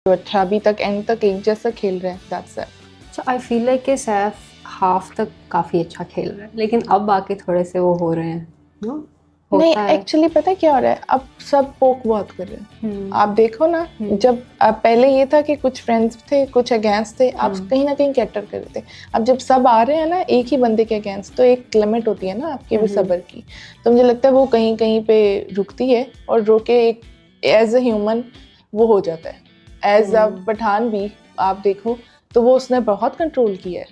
तो अच्छा अभी तक एंड तक एक जैसा खेल रहे हैं, that's it. So I feel like कि सैफ हाफ तक काफ़ी अच्छा खेल रहा है, लेकिन अब बाकी थोड़े से वो हो रहे हैं नो नहीं होता है। एक्चुअली पता है क्या हो रहा है, अब सब पोक बहुत कर रहे हैं। आप देखो ना, जब पहले ये था कि कुछ फ्रेंड्स थे कुछ अगेंस्ट थे, आप कहीं ना कहीं कैटर कर रहे थे। अब जब सब आ रहे हैं ना एक ही बंदे के अगेंस्ट, तो एक लिमिट होती है ना आपके भी सब्र की। तो मुझे लगता है वो कहीं कहीं पे रुकती है और रोके एक एज अ ह्यूमन वो हो जाता है। एज अ पठान भी आप देखो तो वो उसने बहुत कंट्रोल किया है।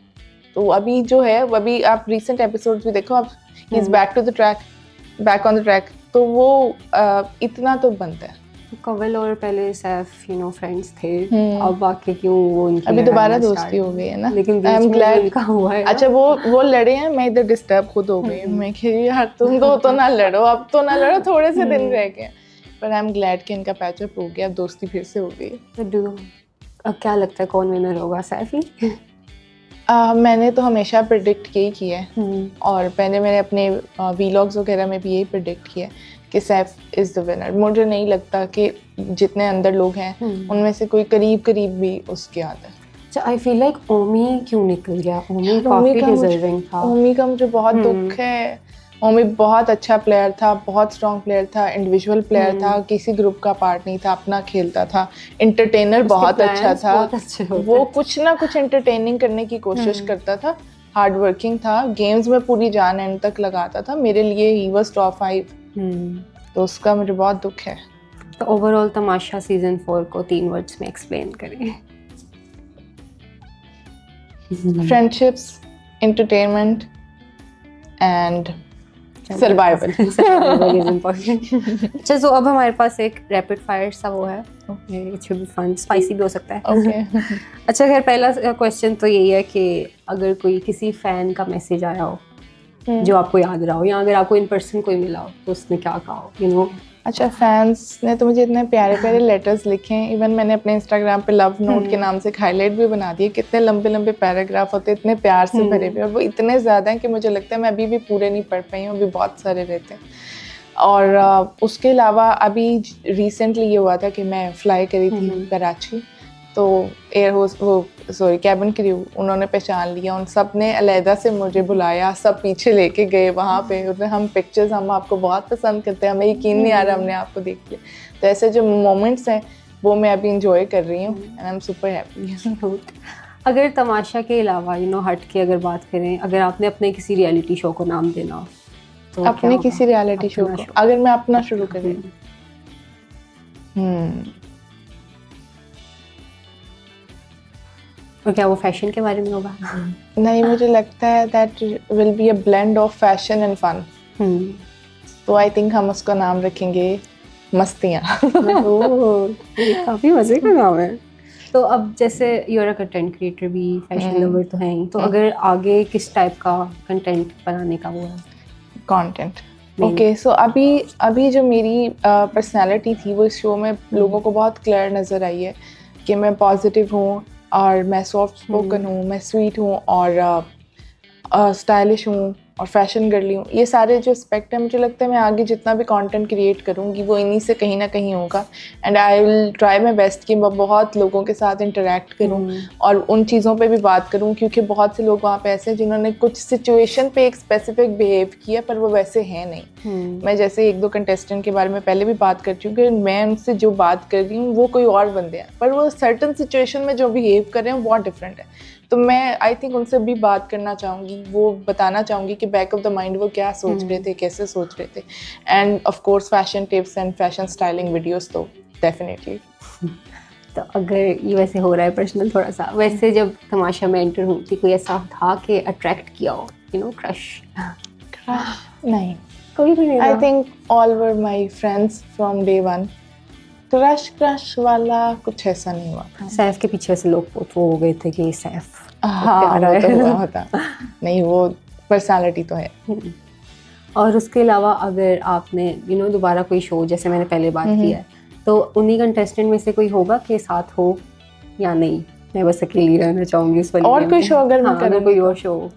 तो अभी जो है, अभी आप रिसेंट एपिसोड्स भी देखो, आप ही is back to the track, back on the track. तो वो इतना तो बनता है। कवल और पहले सैफ फ्रेंड्स थे, अब बाकी क्यों वो उनकी अभी दोबारा लड़ाइयाँ दोस्ती start हो गई है ना, लेकिन आई बीच एम में जो ग्लैड। उनका हुआ है अच्छा वो लड़े हैं, मैं इधर डिस्टर्ब खुद हो गई। मैं कह रही यार तुम दो तो ना लड़ो, अब तो ना लड़ो, थोड़े से दिन रह गए। पर आई एम ग्लैड कि इनका पैचअप हो गया, अब दोस्ती फिर से हो गई। तो अब क्या लगता है कौन विनर होगा, सैफ ही? मैंने तो हमेशा प्रिडिक्ट किया है और मैंने अपने वीलॉग्स वगैरह में भी यही प्रिडिक्ट किया है कि सैफ इज़ द विनर। मुझे नहीं लगता कि जितने अंदर लोग हैं उनमें से कोई करीब करीब भी उसके आता है। अच्छा आई फील लाइक ओमी क्यों निकल गया? ओमी काफ़ी डिजर्विंग था। ओमी का मुझे बहुत दुख है। ओमी बहुत अच्छा प्लेयर था, बहुत स्ट्रॉन्ग प्लेयर था, इंडिविजुअल प्लेयर था, किसी ग्रुप का पार्ट नहीं था, अपना खेलता था, एंटरटेनर बहुत अच्छा था। वो कुछ ना कुछ एंटरटेनिंग करने की कोशिश करता था, हार्ड वर्किंग था, गेम्स में पूरी जान एंड तक लगाता था। मेरे लिए ही वाज टॉप 5। तो उसका मुझे बहुत दुख है। तो ओवरऑल तमाशा सीजन 4 को 3 वर्ड्स में एक्सप्लेन करें। Friendships, entertainment and survival. Survival is important. अच्छा तो अब हमारे पास एक रैपिड फायर सा वो है, it should be fun, spicy भी हो सकता है। ओके अच्छा खैर पहला क्वेश्चन तो यही है कि अगर कोई किसी फैन का मैसेज आया हो जो आपको याद रहा हो, या अगर आपको इन पर्सन कोई मिला हो तो उसने क्या कहा हो, अच्छा फैंस ने तो मुझे इतने प्यारे प्यारे लेटर्स लिखे हैं। इवन मैंने अपने इंस्टाग्राम पे लव नोट के नाम से हाईलाइट भी बना दिए। कितने लंबे लंबे पैराग्राफ होते हैं, इतने प्यार से भरे हुए, और वो इतने ज़्यादा हैं कि मुझे लगता है मैं अभी भी पूरे नहीं पढ़ पाई हूँ, अभी बहुत सारे रहते हैं। और उसके अलावा अभी रिसेंटली ये हुआ था कि मैं फ्लाई करी थी कराची, तो एयर होस्ट कैबिन क्रू उन्होंने पहचान लिया, उन सब ने अलहदा से मुझे बुलाया, सब पीछे लेके गए वहाँ पे। हम पिक्चर्स, हम आपको बहुत पसंद करते हैं, हमें यकीन नहीं आ रहा हमने आपको देख लिया। तो ऐसे जो मोमेंट्स हैं वो मैं अभी इंजॉय कर रही हूँ and I am super happy. अगर तमाशा के अलावा हट के अगर बात करें, अगर आपने अपने किसी रियलिटी शो को नाम देना हो तो अपने किसी रियलिटी शो को अगर मैं अपना शुरू करूँ, और क्या वो फैशन के बारे में होगा? नहीं, मुझे लगता है that will be a blend of fashion and fun. तो आई थिंक हम उसका नाम रखेंगे मस्तियाँ। काफी मजे का नाम है। तो अब जैसे you are a content creator भी, फैशन लवर तो है ही, तो अगर आगे किस टाइप का कंटेंट बनाने का वो है? कंटेंट ओके, सो अभी जो मेरी पर्सनालिटी थी वो इस शो में लोगों को बहुत क्लियर नज़र आई है कि मैं पॉजिटिव हूँ और मैं सॉफ्ट स्पोकन हूँ, मैं स्वीट हूँ और स्टाइलिश हूँ और फैशन गर्ली हूँ। ये सारे जो एस्पेक्ट है, मुझे लगता है मैं आगे जितना भी कंटेंट क्रिएट करूँगी वो इन्हीं से कहीं ना कहीं होगा। And I will try my best कि मैं बहुत लोगों के साथ इंटरेक्ट करूँ और उन चीज़ों पे भी बात करूँ, क्योंकि बहुत से लोग वहाँ पे ऐसे हैं जिन्होंने कुछ सिचुएशन पे एक स्पेसिफिक बिहेव किया पर वो वैसे हैं नहीं। मैं जैसे 1-2 कंटेस्टेंट के बारे में पहले भी बात कर चुकी हूँ कि मैं उनसे जो बात कर रही हूँ वो कोई और बंदे हैं, पर वो सर्टन सिचुएशन में जो बिहेव कर रहे हैं बहुत डिफरेंट है। तो मैं आई थिंक उनसे भी बात करना चाहूँगी, वो बताना चाहूँगी कि बैक ऑफ द माइंड वो क्या सोच रहे थे, कैसे सोच रहे थे। End of course fashion tips and fashion styling videos तो डेफिनेटली। तो अगर ये वैसे हो रहा है पर्सनल थोड़ा सा, वैसे जब तमाशा में एंटर हुई थी कोई ऐसा था कि अट्रैक्ट किया हो, क्रश? नहीं, कोई भी नहीं। I think all were my friends from day one. Crush वाला कुछ ऐसा नहीं हुआ। सैफ के पीछे वैसे लोग वो हो गए थे कि सैफ हाँ वो तो हुआ होता नहीं, वो पर्सनालिटी तो है। और उसके अलावा अगर आपने दोबारा कोई शो, जैसे मैंने पहले बात किया है, तो उन्हीं कंटेस्टेंट में से कोई होगा के साथ हो या नहीं? मैं बस अकेली रहना चाहूंगी उस वाली। और कोई शो अगर मैं करूँ, कोई और शो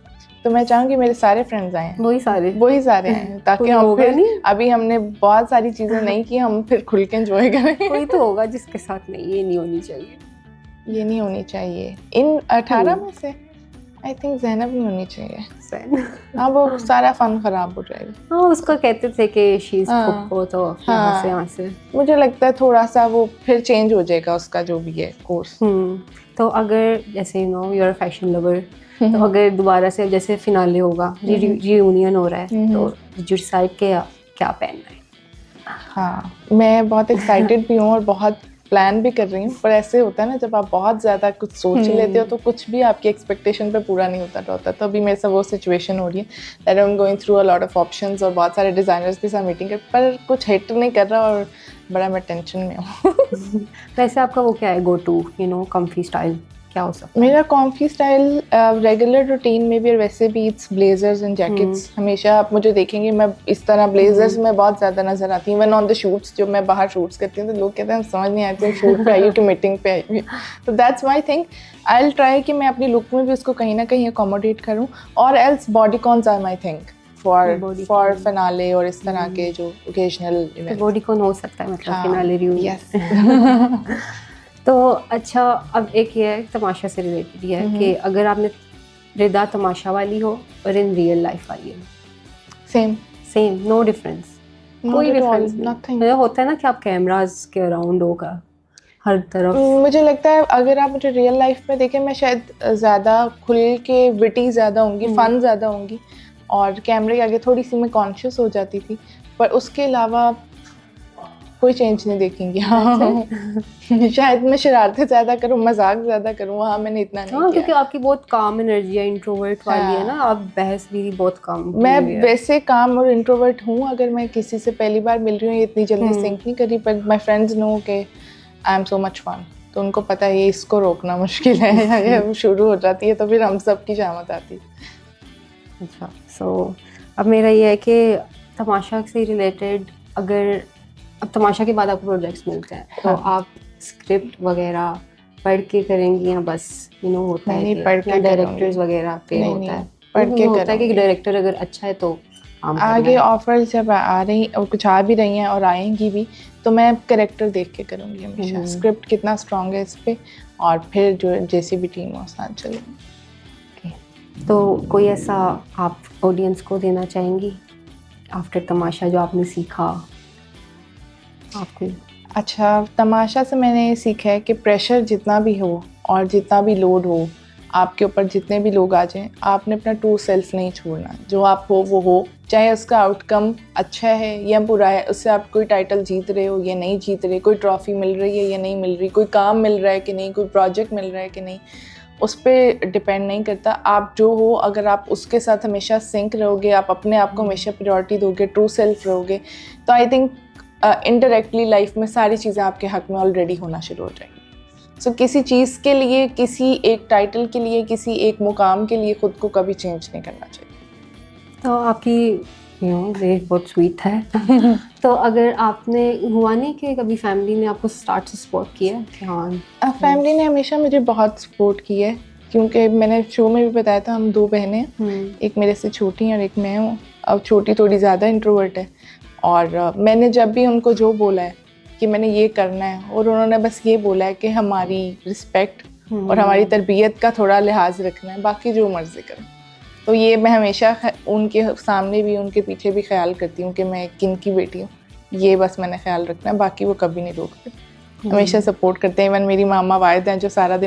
तो मैं चाहूँगी मेरे सारे फ्रेंड्स आए, वही सारे हैं, ताकि कोई हम होगा फिर नहीं? अभी हमने बहुत सारी चीज़ें नहीं की, हम फिर खुल के एंजॉय करें। कोई तो होगा जिसके साथ नहीं, ये नहीं होनी चाहिए। ये नहीं होनी चाहिए इन 18 में से। आई थिंक ज़ैनब नहीं होनी चाहिए। हाँ, वो सारा फन खराब हो जाएगा। हाँ, उसका कहते थे कि शी इज हाँ, फुप्पो, तो यहाँ से मुझे लगता है थोड़ा सा वो फिर चेंज हो जाएगा उसका जो भी है कोर्स। तो अगर जैसे यू आर फैशन लवर, तो अगर दोबारा से जैसे फिनाले होगा, रियूनियन हो रहा है, तो जो डिसाइड क्या पहनना है? हाँ, मैं बहुत एक्साइटेड भी हूँ और बहुत प्लान भी कर रही हूँ, पर ऐसे होता है ना जब आप बहुत ज़्यादा कुछ सोच लेते हो तो कुछ भी आपकी एक्सपेक्टेशन पे पूरा नहीं होता। तो अभी मेरे साथ वो सिचुएशन हो रही है that I am going through a lot of options और बहुत सारे डिज़ाइनर्स के साथ मीटिंग कर, पर कुछ हिट नहीं कर रहा और बड़ा मैं टेंशन में हूँ। वैसे आपका वो क्या है, गो टू कम्फी स्टाइल क्या हो सकता है? मेरा कॉम्फी स्टाइल रेगुलर रूटीन में भी और वैसे भी इट्स ब्लेजर्स एंड जैकेट्स। हमेशा आप मुझे देखेंगे मैं इस तरह ब्लेजर्स में बहुत ज़्यादा नजर आती हूँ। इवन ऑन द शूट्स, जब मैं बाहर शूट्स करती हूँ तो लोग कहते हैं समझ नहीं आती हूँ शूट पे आई हूँ कि मीटिंग पे आई हुई। तो that's my thing. I will try कि मैं अपनी लुक में भी उसको कहीं ना कहीं अकोमोडेट करूँ, और else bodycons are my thing for finale और इस तरह के जो ओकेजनल इवेंट्स। बॉडीकॉन हो सकता है, मतलब फिनाले रियूनियन। यस। तो अच्छा, अब एक ये है तमाशा से रिलेटेड है कि अगर आपने रिदा तमाशा वाली हो और इन रियल लाइफ वाली हो, सेम नो डिफरेंस, कोई डिफरेंस नहीं होता है ना कि आप कैमरास के अराउंड होगा हर तरफ। मुझे लगता है अगर आप मुझे रियल लाइफ में देखें, मैं शायद ज़्यादा खुल के विटी ज़्यादा होंगी, फन ज़्यादा होंगी, और कैमरे के आगे थोड़ी सी मैं कॉन्शियस हो जाती थी, पर उसके अलावा कोई चेंज नहीं देखेंगी। हाँ, शायद मैं शरारतें ज़्यादा करूँ, मजाक ज़्यादा करूँ, वहाँ मैंने इतना नहीं किया। क्योंकि आपकी बहुत काम एनर्जी है, इंट्रोवर्ट वाली है ना आप, बहस भी बहुत कम। मैं वैसे काम और इंट्रोवर्ट हूँ। अगर मैं किसी से पहली बार मिल रही हूँ, ये इतनी जल्दी सिंक नहीं करी, पर माई फ्रेंड्स नो के I am so much fun, तो उनको पता है ये इसको रोकना मुश्किल है या ये शुरू हो जाती है तो फिर हम सब की शामत आती है। अच्छा, सो अब मेरा ये है कि तमाशा से रिलेटेड, अगर अब तमाशा के बाद आपको प्रोजेक्ट्स मिलते हैं, तो आप स्क्रिप्ट वगैरह पढ़ के करेंगी या बस होता है कि पढ़ के डायरेक्टर्स वगैरह पे होता है? पढ़ के होता है कि डायरेक्टर अगर अच्छा है तो आगे ऑफर्स जब आ रही और कुछ आ भी रही हैं और आएंगी भी, तो मैं कैरेक्टर देख के करूँगी हमेशा, स्क्रिप्ट कितना स्ट्रॉन्ग है इस पे, और फिर जो जैसी भी टीम हो साथ चलेंगे। तो कोई ऐसा आप ऑडियंस को देना चाहेंगी आफ्टर तमाशा जो आपने सीखा आपको? अच्छा, तमाशा से मैंने ये सीखा है कि प्रेशर जितना भी हो और जितना भी लोड हो आपके ऊपर, जितने भी लोग आ जाएं, आपने अपना ट्रू सेल्फ नहीं छोड़ना। जो आप हो वो हो, चाहे उसका आउटकम अच्छा है या बुरा है, उससे आप कोई टाइटल जीत रहे हो या नहीं जीत रहे, कोई ट्रॉफी मिल रही है या नहीं मिल रही, कोई काम मिल रहा है कि नहीं, कोई प्रोजेक्ट मिल रहा है कि नहीं, उस पर डिपेंड नहीं करता। आप जो हो, अगर आप उसके साथ हमेशा सिंक रहोगे, आप अपने आप को हमेशा प्रायोरिटी दोगे, ट्रू सेल्फ रहोगे, तो आई थिंक इनडायरेक्टली लाइफ में सारी चीज़ें आपके हक में ऑलरेडी होना शुरू हो जाएंगी। सो किसी चीज़ के लिए, किसी एक टाइटल के लिए, किसी एक मुकाम के लिए खुद को कभी चेंज नहीं करना चाहिए। तो आपकी रेट बहुत स्वीट है। तो अगर आपने हुआ नहीं कि कभी फैमिली ने आपको स्टार्ट से सपोर्ट किया? हाँ, फैमिली ने हमेशा मुझे बहुत सपोर्ट किया है, क्योंकि मैंने शो में भी बताया था हम 2 बहनें हैं, एक मेरे से छोटी है और एक मैं हूँ। अब छोटी थोड़ी ज़्यादा इंट्रोवर्ट है, और मैंने जब भी उनको जो बोला है कि मैंने ये करना है, और उन्होंने बस ये बोला है कि हमारी रिस्पेक्ट और हमारी तरबियत का थोड़ा लिहाज रखना है, बाकी जो मर्ज़ी करो। तो ये मैं हमेशा उनके सामने भी उनके पीछे भी ख्याल करती हूँ कि मैं किन की बेटी हूँ, ये बस मैंने ख्याल रखना है, बाकी वो कभी नहीं रोकते, हमेशा सपोर्ट करते हैं। इवन मेरी मामा वाहिद हैं जो सारा दिन